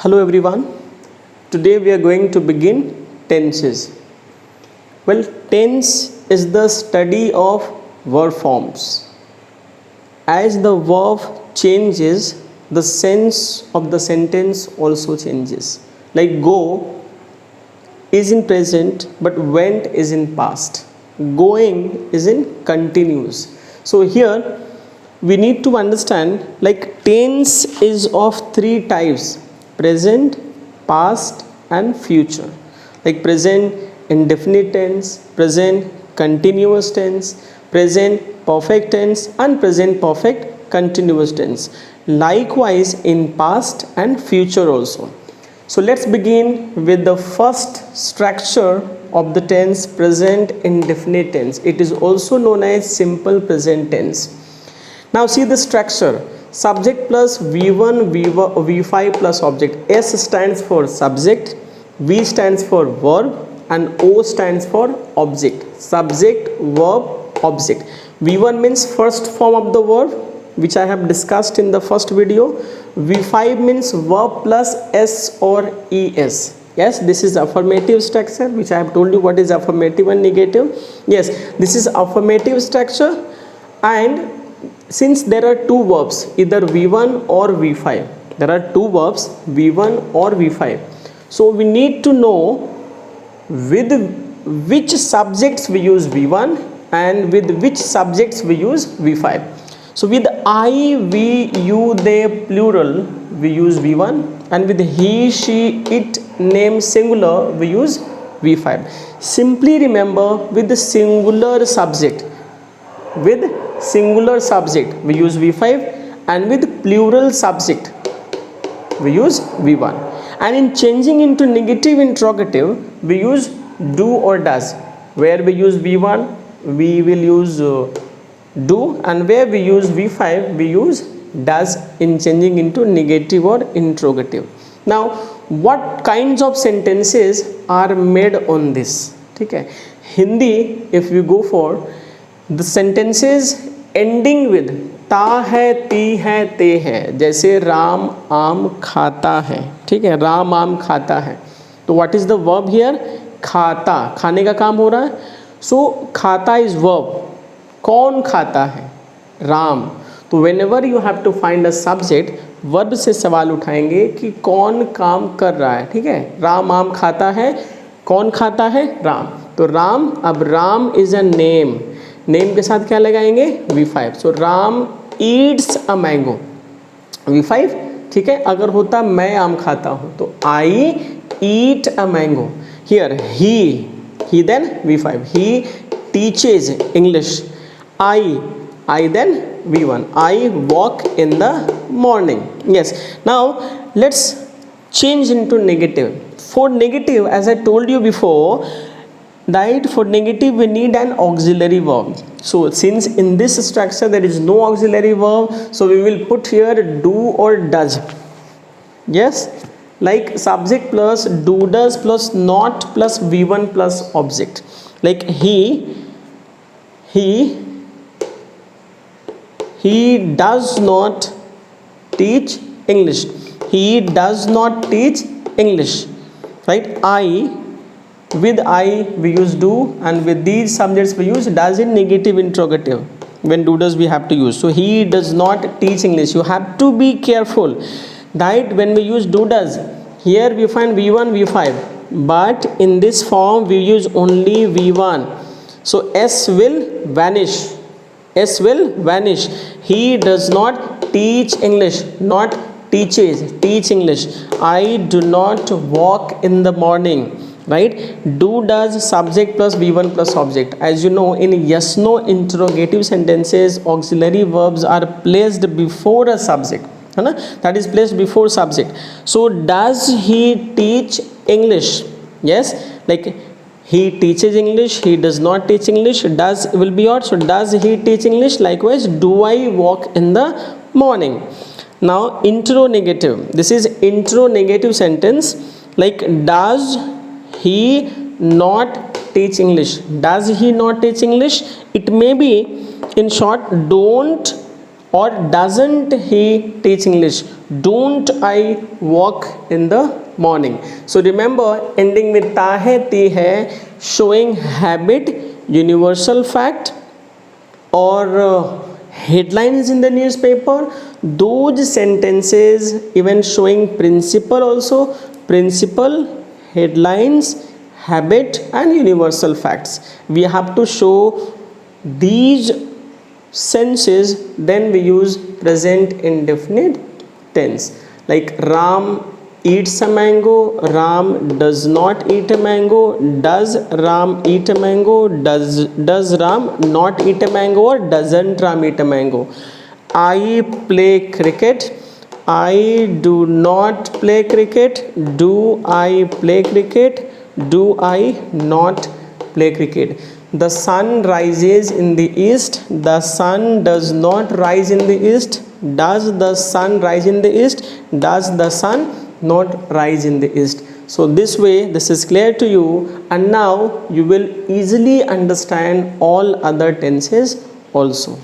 Hello everyone. Today we are going to begin tenses. Well, tense is the study of verb forms. As the verb changes, the sense of the sentence also changes. Like go is in present, but went is in past. Going is in continuous. So here we need to understand like tense is of three types: present, past and future. Like present indefinite tense, present continuous tense, present perfect tense and present perfect continuous tense. Likewise in past and future also. So let's begin with the first structure of the tense, present indefinite tense. It is also known as simple present tense. Now see the structure: subject plus V1, V5 plus object. S stands for subject, V stands for verb and O stands for object. Subject, verb, object. V1 means first form of the verb, which I have discussed in the first video. V5 means verb plus S or ES. Yes, this is affirmative structure, which I have told you what is affirmative and negative. Yes, this is affirmative structure, and since there are two verbs, either V1 or V5, there are two verbs, V1 or V5. So we need to know with which subjects we use V1 and with which subjects we use V5. So with I, we, you, they plural we use V1, and with he, she, it name singular we use V5. Simply remember, with the singular subject we use V5, and with plural subject we use V1. And in changing into negative interrogative we use do or does. Where we use V1 we will use do, and where we use V5 we use does in changing into negative or interrogative. Now what kinds of sentences are made on this? Okay, Hindi, if you go for the sentences ending with ता है, ती है, ते है, जैसे राम आम खाता है. ठीक है, राम आम खाता है. तो what is the verb here? खाता, खाने का काम हो रहा है. सो खाता इज वर्ब. कौन खाता है? राम. तो whenever you have to find a subject, verb से सवाल उठाएंगे कि कौन काम कर रहा है. ठीक है, राम आम खाता है, कौन खाता है? राम. तो राम, अब Ram is a name, name के साथ क्या लगाएंगे? V5. So Ram Yeats a mango, V5. ठीक है, अगर होता मैं आम खाता हूँ तो I eat a mango. Here he then V5. He teaches English, I then V1. I walk in the morning. Yes. Now let's change into negative. For negative, as I told you before, that for negative we need an auxiliary verb. So since in this structure there is no auxiliary verb, so we will put here do or does. Yes, like subject plus do does plus not plus V1 plus object. Like he does not teach English. He does not teach English. Right? With I we use do, and with these subjects we use does in negative interrogative. When do does we have to use. So he does not teach English. You have to be careful that when we use do does, here we find V1, V5, but in this form we use only V1. So S will vanish. S will vanish. He does not teach English, not teaches, teach English. I do not walk in the morning. Right? Do does subject plus V1 plus object. As you know, in yes no interrogative sentences, auxiliary verbs are placed before a subject. That is placed before subject. So does he teach English? Yes, like he teaches English, he does not teach English. Does will be odd. So does he teach English? Likewise, do I walk in the morning? Now interrogative. This is interrogative sentence. Like does he not teach English? Does he not teach English? It may be in short don't or doesn't he teach English? Don't I walk in the morning? So remember, ending with ta hai, ti hai, showing habit, universal fact, or headlines in the newspaper. Those sentences even showing principle also, principle, headlines, habit and universal facts. We have to show these senses, then we use present indefinite tense. Like Ram eats a mango, Ram does not eat a mango, does Ram eat a mango, does Ram not eat a mango, or doesn't Ram eat a mango. I play cricket, I do not play cricket, do I play cricket, do I not play cricket. The sun rises in the east, the sun does not rise in the east, does the sun rise in the east, does the sun not rise in the east. So this way this is clear to you, and now you will easily understand all other tenses also.